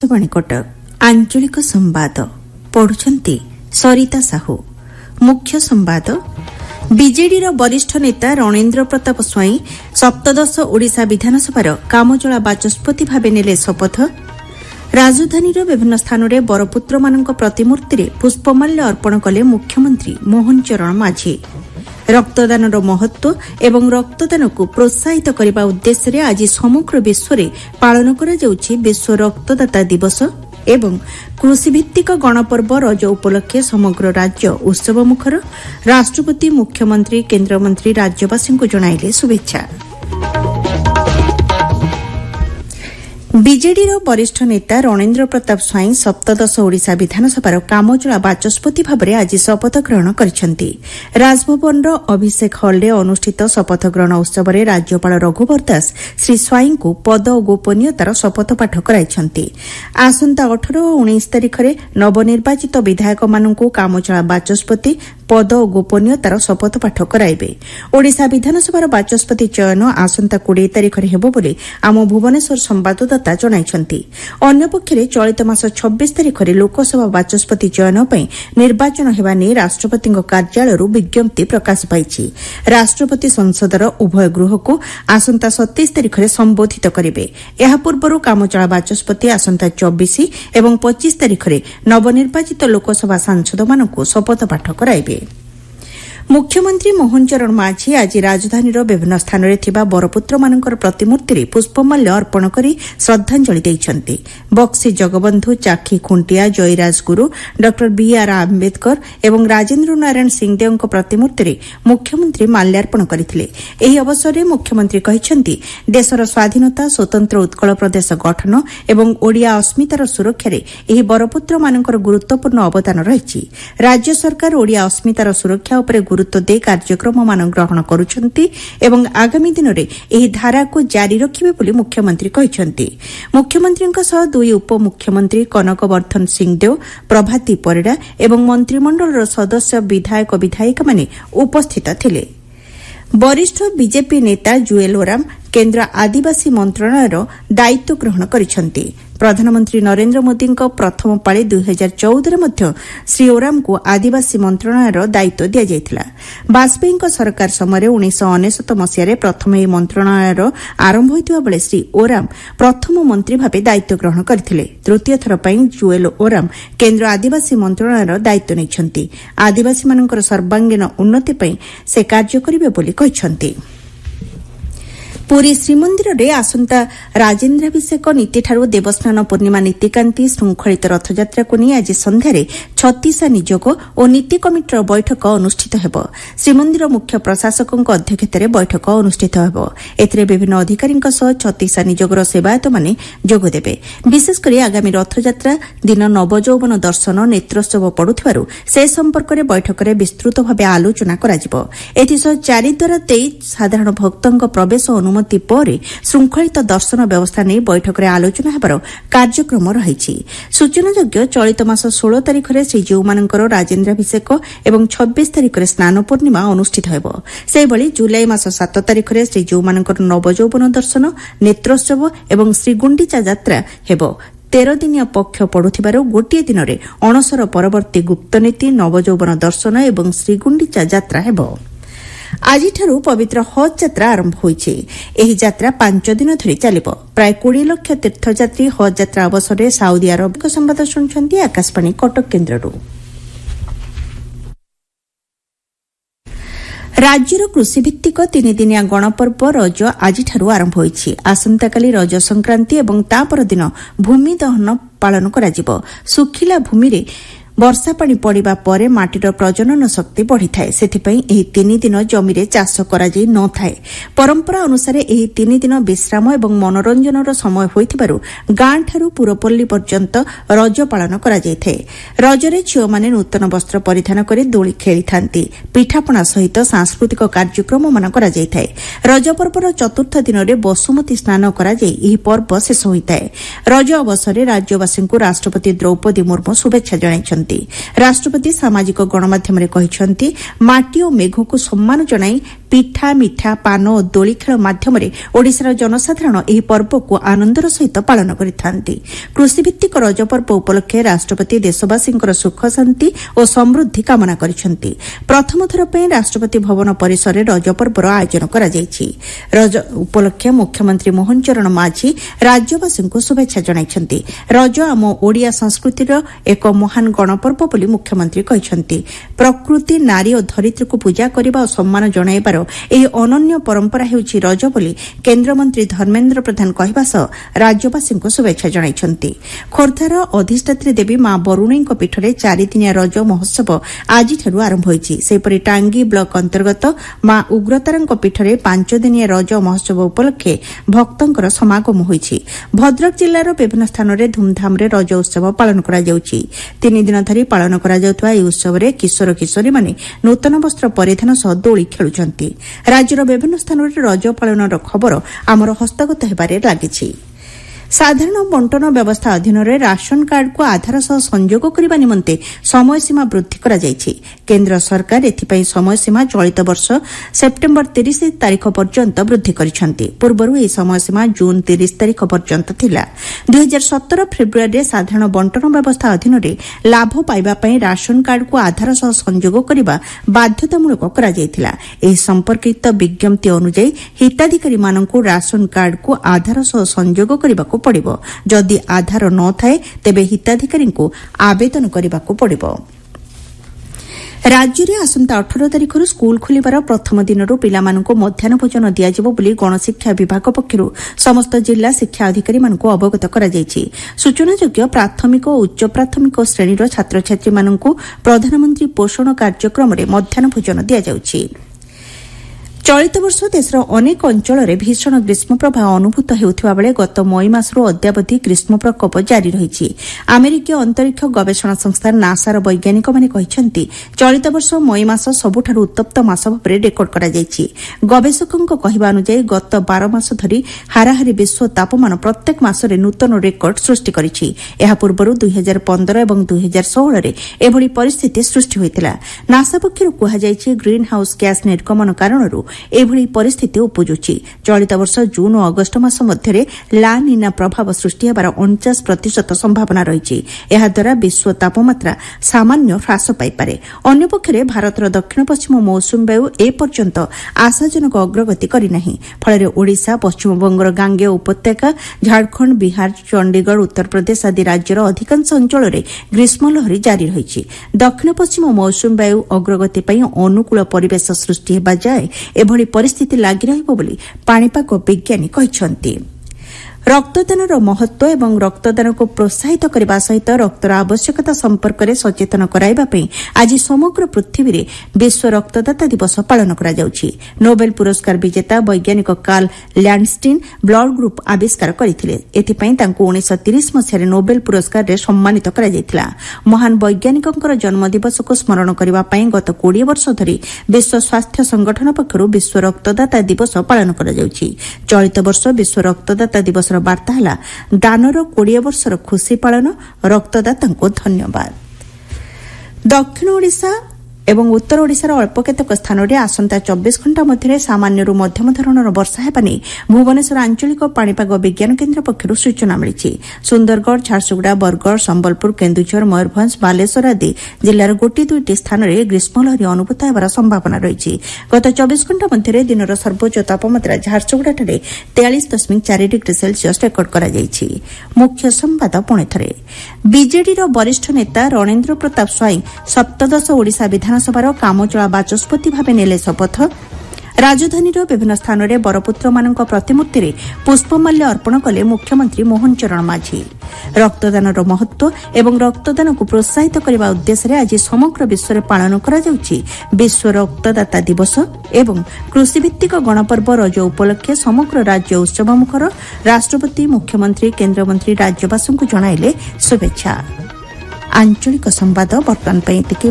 कटक आंचलिक संवाद पढ़ुछंती सरिता साहू। मुख्य संवाद बीजेडी वरिष्ठ नेता रणेन्द्र प्रताप स्वाई सप्तदश ओडिशा विधानसभार कामचला बाचस्पति भावे नेले शपथ। राजधानी विभिन्न स्थान में बरपुत्र मानक प्रतिमूर्ति में पुष्पमाल्य अर्पण कले मुख्यमंत्री मोहन चरण माझी। रक्तदान महत्व एवं रक्तदान को प्रोत्साहित करने उद्देश्य आज समग्र विश्व में पालन कर विश्व रक्तदाता दिवस एवं कृषिभित्तिक गणपर्व रज उपलक्षे समग्र राज्य उत्सव मुखर। राष्ट्रपति मुख्यमंत्री केन्द्रमंत्री राज्यवासी को जणाइले शुभेच्छा। बीजेडी वरिष्ठ नेता रणेन्द्र प्रताप स्वाई सप्तदश ओडिशा विधानसभार कामचला बाचस्पति भाव आज शपथ ग्रहण करिसेंती। राजभवन अभिषेक हॉल में अनुष्ठित शपथ ग्रहण उत्सव में राज्यपाल रघुवर दास श्री स्वाई को पद और गोपनीयतार शपथ पाठ कराइछंती। आसंता 18 और 19 तारिख में नवनिर्वाचित विधायक मानू कामचला बाचस्पति पद और गोपनीयतार शपथ पाठ कराइबे। ओडिशा विधानसभार बाचस्पति चयन आसंता 20 तारिख में हेबो बोली आम भुवनेश्वर संवाददाता जणाइछंती। अन्य पक्षरे चलित मास 26 तारिख में लोकसभा बाचस्पति चयन पई निर्वाचन हेबा नै राष्ट्रपति कार्यालय विज्ञप्ति प्रकाश पाइछि। राष्ट्रपति संसदर उभय गृह को आसंता 27 तारिख में संबोधित करिवे। एहा पूर्वरु कामचला बाचस्पति आसंता 24 एवं 25 तारिख में नवनिर्वाचित लोकसभा सांसद मानकु शपथ पाठ कराइबे। मुख्यमंत्री मोहन चरण माझी आज राजधानी विभिन्न स्थान में थिबा बरपुत्र मानकर प्रतिमूर्ति में पुष्पमाल्य अर्पण कर श्रद्धांजलि देइछंती। बक्सी जगबंधु चाखी खुंटिया जयराज गुरु डॉक्टर बीआर आंबेडकर एवं राजेन्द्र नारायण सिंहदेव प्रतिमूर्ति में मुख्यमंत्री माल्यार्पण करथिले। एही अवसर में मुख्यमंत्री कहिछंती देशर स्वाधीनता स्वतंत्र उत्कल प्रदेश गठन एवं ओडिया अस्मितार सुरक्षा रे एही बरपुत्र मानकर गुरुत्वपूर्ण अवदान रहिछि। राज्य सरकार ओडिया अस्मितार सुरक्षा उपरे गुरुत्व दे कार्यक्रम मान ग्रहण करुछंती एवं आगामी दिन में एही धारा को जारी रखिबे बोली मुख्यमंत्री कहिछंती। मुख्यमंत्री सह दुई उपमुख्यमंत्री कनकवर्धन सिंहदेव प्रभाती परिडा एवं मंत्रिमंडल सदस्य विधायक विधायिका माने उपस्थित थिले। वरिष्ठ बीजेपी नेता जुएल ओराम केन्द्र आदिवासी मंत्रालयर दायित्व ग्रहण करिछंती। प्रधानमंत्री नरेन्द्र मोदी प्रथम पाଳି 2014 में श्री ओराम को आदिवासी मंत्रालयर दायित्व दि जाइथिला। वाजपेयी सरकार समय 1999 मसीह प्रथम यह मंत्रालयर आरंभ होइतिबा बेले श्री ओराम प्रथम मंत्री भावे दायित्व ग्रहण करथिले। तृतीय थर पई जुएल ओराम केन्द्र आदिवासी मंत्रालयर दायित्व नैछंती। आदिवासी मानकर सर्वांगीन उन्नति पई से कार्य करिवे बोली कहिछंती। पुरी श्रीमंदिर में आसंता राजेन्द्राभिषेक नीति ठारू देवस्नान पूर्णिमा नीतिकांति श्रृंखलित रथयात्रा को नहीं आज संध्यारे छत्तीसा निजोग और नीति कमिटर बैठक अनुष्ठित हेब। श्रीमंदिर मुख्य प्रशासक अध्यक्षतार बैठक अनुष्ठित हेब। एथिरे विभिन्न अधिकारी छत्तीसा निजोगर सेवायत माने जोग देबे। विशेषकर आगामी रथयात्रा दिन नवजौवन दर्शन नेत्रोत्सव पड़ुथिबारु से संपर्क में बैठक में विस्तृत भाव आलोचना कराजिबो। एथिसह चारिद्वार देई साधारण भक्तों प्रवेश अनुमति पर श्रृंखलित दर्शन व्यवस्था नहीं बैठक में आलोचना हेबार कार्यक्रम रही। सूचनायोग्य चलित मास 16 तारिख में श्रीजीउ मानकर राजेन्द्राभिषेक एवं 26 तारिख में स्नान पूर्णिमा अनुष्ठित हेब। सेहिभଳି जुलाई मास 7 तारिख में श्रीजीउ मानकर नवजौवन दर्शन नेत्रोत्सव एवं श्रीगुंडीचा यात्रा हेब। 13 दिनिया पक्ष पड़ुथिबारु गोटिए दिन में अणसर परवर्ती गुप्तनीति नवजौवन दर्शन एवं श्रीगुंडीचा यात्रा हेब। आजिठारू पवित्र हज यात्रा आरंभ होइछि। एही यात्रा 5 दिन धरि चलिब। प्राय 20 लाख तीर्थयात्री हज यात्रा अवसर में साउदी अरब संवाद शुणुछंती आकाशवाणी कटक केन्द्ररू। राज्यर कृषिभित्तिक 3 दिनिया गणपर्व रज आजिठारू आरंभ होइछि। आसंताकाली रज संक्रांति एवं ता परदिन भूमि दहन पालन कराजिब। सुखिला भूमि रे वर्षा पानी पड़िबा परे माटीर प्रजनन शक्ति बढ़ी थाए। सेथिपई एही 3 दिन जमीरे चाष करा जाई न थाए। परंपरा अनुसार एही 3 दिन विश्राम एवं मनोरंजनर समय होइथिबारु गां ठारू पुरपल्ली पर्यंत रज पालन करा जाई थाए। रजरे झियो माने नूतन वस्त्र परिधान करी दोली खेली थांती। पिठापणा सहित सांस्कृतिक कार्यक्रम मान करा जाई थाए। रज पर्वर चतुर्थ दिन रे बसुमती स्नान करा जाई एही पर्व शेष होइताए। रज अवसर राज्यवासी को राष्ट्रपति द्रौपदी मुर्मू शुभेच्छा जणाइछन्ति। राष्ट्रपति सामाजिक गणमाध्यम माटी और मेघ को सम्मान जणाई ପିଠା ମିଠା ପାନ ଓ ଦୋଳି ଖେଳ ମାଧ୍ୟମରେ ଓଡ଼ିଶାର ଜନସାଧାରଣ ଏହି ପର୍ବକୁ ଆନନ୍ଦର ସହିତ ପାଳନ କରିଥାନ୍ତି। କୃଷିଭିତ୍ତିକ ରଜ ପର୍ବ ଉପଲକ୍ଷେ ରାଷ୍ଟ୍ରପତି ଦେଶବାସୀଙ୍କର ସୁଖ ଶାନ୍ତି ଓ ସମୃଦ୍ଧି କାମନା କରିଛନ୍ତି। ପ୍ରଥମ ଥର ପାଇଁ ରାଷ୍ଟ୍ରପତି ଭବନ ପରିସରରେ ରଜ ପର୍ବର ଆୟୋଜନ କରାଯାଇଛି। ରଜ ଉପଲକ୍ଷେ ମୁଖ୍ୟମନ୍ତ୍ରୀ ମୋହନ ଚରଣ ମାଝୀ ରାଜ୍ୟବାସୀଙ୍କୁ ଶୁଭେଚ୍ଛା ଜଣାଇଛନ୍ତି। ରଜ ଆମ ଓଡ଼ିଆ ସଂସ୍କୃତିର ଏକ ମହାନ ଗଣପର୍ବ ବୋଲି ମୁଖ୍ୟମନ୍ତ୍ରୀ କହିଛନ୍ତି। ପ୍ରକୃତି ନାରୀ ଓ ଧରିତ୍ରୀକୁ ପୂଜା କରିବା ଓ ସମ୍ମାନ ଜଣାଇବାର ଏହି ଅନନ୍ୟ ପରମ୍ପରା ହେଉଛି ରଜ ବୋଲି କେନ୍ଦ୍ରମନ୍ତ୍ରୀ ଧର୍ମେନ୍ଦ୍ର ପ୍ରଧାନ କହିବା ସହ ରାଜ୍ୟବାସୀଙ୍କୁ ଶୁଭେଚ୍ଛା ଜଣାଇଛନ୍ତି। ଖୋର୍ଦ୍ଧାର ଅଧିଷ୍ଠାତ୍ରୀ ଦେବୀ ମା ବରୁଣେଇଙ୍କ ପୀଠରେ ଚାରିଦିନିଆ ରଜ ମହୋତ୍ସବ ଆଜିଠାରୁ ଆରମ୍ଭ ହୋଇଛି। ସେହିପରି ଟାଙ୍ଗୀ ବ୍ଲକ ଅନ୍ତର୍ଗତ ମା ଉଗ୍ରତାରାଙ୍କ ପୀଠରେ 5 ଦିନିଆ ରଜ ମହୋତ୍ସବ ଉପଲକ୍ଷେ ଭକ୍ତଙ୍କର ସମାଗମ ହୋଇଛି। ଭଦ୍ରକ ଜିଲ୍ଲାର ବିଭିନ୍ନ ସ୍ଥାନରେ ଧୁମ୍ଧାମ୍ରେ ରଜ ଉତ୍ସବ ପାଳନ କରାଯାଉଛି। 3 ଦିନ ଧରି ପାଳନ କରାଯାଉଥିବା ଏହି ଉତ୍ସବରେ କିଶୋର କିଶୋରୀମାନେ ନୂତନ ବସ୍ତ୍ର ପରିଧାନ ସହ ଦୋଳି ଖେଳୁଛନ୍ତି। ରାଜ୍ୟର ବିଭିନ୍ନ ସ୍ଥାନରେ ରଜ ପାଳନର ଖବର ଆମର ହସ୍ତଗତ ହେବାରେ ଲାଗିଛି। ସାଧାରଣ ବଣ୍ଟନ ବ୍ୟବସ୍ଥା ଅଧୀନରେ ରାସନ କାର୍ଡକୁ ଆଧାର ସହ ସଂଯୋଗ କରିବା ନିମନ୍ତେ ସମୟସୀମା ବୃଦ୍ଧି କରାଯାଇଛି। କେନ୍ଦ୍ର ସରକାର ଏଥିପାଇଁ ସମୟସୀମା ଚଳିତ ବର୍ଷ ସେପ୍ଟେମ୍ବର 30 ତାରିଖ ପର୍ଯ୍ୟନ୍ତ ବୃଦ୍ଧି କରିଛନ୍ତି। ପୂର୍ବରୁ ଏହି ସମୟସୀମା ଜୁନ୍ 30 ତାରିଖ ପର୍ଯ୍ୟନ୍ତ ଥିଲା। 2017 ଫେବୃଆରୀରେ ସାଧାରଣ ବଣ୍ଟନ ବ୍ୟବସ୍ଥା ଅଧୀନରେ ଲାଭ ପାଇବା ପାଇଁ ରାସନ କାର୍ଡକୁ ଆଧାର ସହ ସଂଯୋଗ କରିବା ବାଧ୍ୟତାମୂଳକ କରାଯାଇଥିଲା। ଏହି ସମ୍ପର୍କିତ ବିଜ୍ଞପ୍ତି ଅନୁଯାୟୀ ହିତାଧିକାରୀମାନଙ୍କୁ ରାସନ କାର୍ଡକୁ ଆଧାର ସହ ସଂଯୋଗ କରିବାକୁ ପଡ଼ିବ। ଯଦି ଆଧାର ନ ଥାଏ ତେବେ ହିତାଧିକାରୀଙ୍କୁ ଆବେଦନ କରିବାକୁ ପଡ଼ିବ। ରାଜ୍ୟରେ ଆସନ୍ତା 18 ତାରିଖରୁ ସ୍କୁଲ ଖୋଲିବାର ପ୍ରଥମ ଦିନରୁ ପିଲାମାନଙ୍କୁ ମଧ୍ୟାହ୍ନ ଭୋଜନ ଦିଆଯିବ ବୋଲି ଗଣଶିକ୍ଷା ବିଭାଗ ପକ୍ଷରୁ ସମସ୍ତ ଜିଲ୍ଲା ଶିକ୍ଷା ଅଧିକାରୀମାନଙ୍କୁ ଅବଗତ କରାଯାଇଛି। ସୂଚନାଯୋଗ୍ୟ ପ୍ରାଥମିକ ଓ ଉଚ୍ଚ ପ୍ରାଥମିକ ଶ୍ରେଣୀର ଛାତ୍ରଛାତ୍ରୀମାନଙ୍କୁ ପ୍ରଧାନମନ୍ତ୍ରୀ ପୋଷଣ କାର୍ଯ୍ୟକ୍ରମରେ ମଧ୍ୟାହ୍ନ ଭୋଜନ ଦିଆଯାଉଛି। ଚଳିତ ବର୍ଷ ଦେଶର ଅନେକ ଅଞ୍ଚଳରେ ଭୀଷଣ ଗ୍ରୀଷ୍ମ ପ୍ରବାହ ଅନୁଭୂତ ହେଉଥିବା ବେଳେ ଗତ ମଇ ମାସରୁ ଅଦ୍ୟାବଧି ଗ୍ରୀଷ୍ମ ପ୍ରକୋପ ଜାରି ରହିଛି। ଆମେରିକୀୟ ଅନ୍ତରୀକ୍ଷ ଗବେଷଣା ସଂସ୍ଥା ନାସାର ବୈଜ୍ଞାନିକମାନେ କହିଛନ୍ତି ଚଳିତ ବର୍ଷ ମଇ ମାସ ସବୁଠାରୁ ଉତ୍ତପ୍ତ ମାସ ଭାବରେ ରେକର୍ଡ କରାଯାଇଛି। ଗବେଷକଙ୍କ କହିବା ଅନୁଯାୟୀ ଗତ 12 ମାସ ଧରି ହାରାହାରି ବିଶ୍ୱ ତାପମାନ ପ୍ରତ୍ୟେକ ମାସରେ ନୂତନ ରେକର୍ଡ ସୃଷ୍ଟି କରିଛି। ଏହା ପୂର୍ବରୁ 2015 ଏବଂ 2016ରେ ଏଭଳି ପରିସ୍ଥିତି ସୃଷ୍ଟି ହୋଇଥିଲା। ନାସା ପକ୍ଷରୁ କୁହାଯାଇଛି ଗ୍ରୀନ୍ ହାଉସ୍ ଗ୍ୟାସ୍ ନିର୍ଗମନ କାରଣରୁ ଏଭଳି ପରିସ୍ଥିତି ଉପୁଜୁଛି। ଚଳିତ ବର୍ଷ ଜୁନ୍ ଓ ଅଗଷ୍ଟ ମାସ ମଧ୍ୟରେ ଲା ନିନା ପ୍ରଭାବ ସୃଷ୍ଟି ହେବାର 49% ସମ୍ଭାବନା ରହିଛି। ଏହାଦ୍ୱାରା ବିଶ୍ୱ ତାପମାତ୍ରା ସାମାନ୍ୟ ହ୍ରାସ ପାଇପାରେ। ଅନ୍ୟପକ୍ଷରେ ଭାରତର ଦକ୍ଷିଣ ପଶ୍ଚିମ ମୌସୁମୀ ବାୟୁ ଏପର୍ଯ୍ୟନ୍ତ ଆଶାଜନକ ଅଗ୍ରଗତି କରିନାହିଁ। ଫଳରେ ଓଡ଼ିଶା, ପଶ୍ଚିମବଙ୍ଗର ଗାଙ୍ଗେୟ ଉପତ୍ୟକା, ଝାଡ଼ଖଣ୍ଡ, ବିହାର, ଚଣ୍ଡିଗଡ଼, ଉତ୍ତରପ୍ରଦେଶ ଆଦି ରାଜ୍ୟର ଅଧିକାଂଶ ଅଞ୍ଚଳରେ ଗ୍ରୀଷ୍ମଲହରୀ ଜାରି ରହିଛି। ଦକ୍ଷିଣ ପଶ୍ଚିମ ମୌସୁମୀ ବାୟୁ ଅଗ୍ରଗତି ପାଇଁ ଅନୁକୂଳ ପରିବେଶ ସୃଷ୍ଟି ହେବା ଯାଏ ଏଭଳି ପରିସ୍ଥିତି ଲାଗି ରହିବ ବୋଲି ପାଣିପାଗ ବିଜ୍ଞାନୀ କହିଛନ୍ତି। ରକ୍ତଦାନର ମହତ୍ତ୍ୱ ଏବଂ ରକ୍ତଦାନକୁ ପ୍ରୋତ୍ସାହିତ କରିବା ସହିତ ରକ୍ତର ଆବଶ୍ୟକତା ସମ୍ପର୍କରେ ସଚେତନ କରାଇବା ପାଇଁ ଆଜି ସମଗ୍ର ପୃଥିବୀରେ ବିଶ୍ୱ ରକ୍ତଦାତା ଦିବସ ପାଳନ କରାଯାଉଛି। ନୋବେଲ ପୁରସ୍କାର ବିଜେତା ବୈଜ୍ଞାନିକ କାର୍ଲ ଲ୍ୟାଣ୍ଡଷ୍ଟିନ୍ ବ୍ଲଡ୍ ଗ୍ରୁପ୍ ଆବିଷ୍କାର କରିଥିଲେ। ଏଥିପାଇଁ ତାଙ୍କୁ 1930 ମସିହାରେ ନୋବେଲ ପୁରସ୍କାରରେ ସମ୍ମାନିତ କରାଯାଇଥିଲା। ମହାନ ବୈଜ୍ଞାନିକଙ୍କର ଜନ୍ମଦିବସକୁ ସ୍ମରଣ କରିବା ପାଇଁ ଗତ 20 ବର୍ଷ ଧରି ବିଶ୍ୱ ସ୍ୱାସ୍ଥ୍ୟ ସଂଗଠନ ପକ୍ଷରୁ ବିଶ୍ୱ ରକ୍ତଦାତା ଦିବସ ପାଳନ କରାଯାଉଛି। ଚଳିତ ବର୍ଷ ବିଶ୍ୱ ରକ୍ତଦାତା ଦିବସର ବାର୍ତ୍ତା ହେଲା ଦାନର 20 ବର୍ଷର ଖୁସି ପାଳନ, ରକ୍ତଦାତାଙ୍କୁ ଧନ୍ୟବାଦ। ଦକ୍ଷିଣ ଓଡ଼ିଶା ଏବଂ ଉତ୍ତର ଓଡ଼ିଶାର ଅଳ୍ପ କେତେକ ସ୍ଥାନରେ ଆସନ୍ତା 24 ଘଣ୍ଟା ମଧ୍ୟରେ ସାମାନ୍ୟରୁ ମଧ୍ୟମ ଧରଣର ବର୍ଷା ହେବା ନେଇ ଭୁବନେଶ୍ୱର ଆଞ୍ଚଳିକ ପାଣିପାଗ ବିଜ୍ଞାନ କେନ୍ଦ୍ର ପକ୍ଷରୁ ସୂଚନା ମିଳିଛି। ସୁନ୍ଦରଗଡ଼, ଝାରସୁଗୁଡ଼ା, ବରଗଡ଼, ସମ୍ବଲପୁର, କେନ୍ଦୁଝର, ମୟୂରଭଞ୍ଜ, ବାଲେଶ୍ୱର ଆଦି ଜିଲ୍ଲାର 1-2ଟି ସ୍ଥାନରେ ଗ୍ରୀଷ୍ମଲହରୀ ଅନୁଭୂତ ହେବାର ସମ୍ଭାବନା ରହିଛି। ଗତ 24 ଘଣ୍ଟା ମଧ୍ୟରେ ଦିନର ସର୍ବୋଚ୍ଚ ତାପମାତ୍ରା ଝାରସୁଗୁଡ଼ାଠାରେ 43.4 ଡିଗ୍ରୀ ସେଲ୍ସିୟସ୍ ରେକର୍ଡ କରାଯାଇଛି। ମୁଖ୍ୟ ସମ୍ବାଦ ପୁଣିଥରେ। ବିଜେଡିର ବରିଷ୍ଠ ନେତା ରଣେନ୍ଦ୍ର ପ୍ରତାପ ସ୍ୱାଇଁ ସପ୍ତଦଶ ଓଡ଼ିଶା ବିଧାନସଭାର କାମଚଳା ବାଚସ୍ପତି ଭାବେ ନେଲେ ଶପଥ। ରାଜଧାନୀର ବିଭିନ୍ନ ସ୍ଥାନରେ ବରପୁତ୍ରମାନଙ୍କ ପ୍ରତିମୂର୍ତ୍ତିରେ ପୁଷ୍ପମାଲ୍ୟ ଅର୍ପଣ କଲେ ମୁଖ୍ୟମନ୍ତ୍ରୀ ମୋହନ ଚରଣ ମାଝୀ। ରକ୍ତଦାନର ମହତ୍ତ୍ୱ ଏବଂ ରକ୍ତଦାନକୁ ପ୍ରୋତ୍ସାହିତ କରିବା ଉଦ୍ଦେଶ୍ୟରେ ଆଜି ସମଗ୍ର ବିଶ୍ୱରେ ପାଳନ କରାଯାଉଛି ବିଶ୍ୱ ରକ୍ତଦାତା ଦିବସ ଏବଂ କୃଷିଭିତ୍ତିକ ଗଣପର୍ବ ରଜ ଉପଲକ୍ଷେ ସମଗ୍ର ରାଜ୍ୟ ଉତ୍ସବମୁଖର। ରାଷ୍ଟ୍ରପତି, ମୁଖ୍ୟମନ୍ତ୍ରୀ, କେନ୍ଦ୍ରମନ୍ତ୍ରୀ ରାଜ୍ୟବାସୀଙ୍କୁ ଜଣାଇଲେ ଶୁଭେଚ୍ଛା। ଆଞ୍ଚଳିକ ସମ୍ବାଦ ବର୍ତ୍ତମାନ ପାଇଁ ଏତିକି।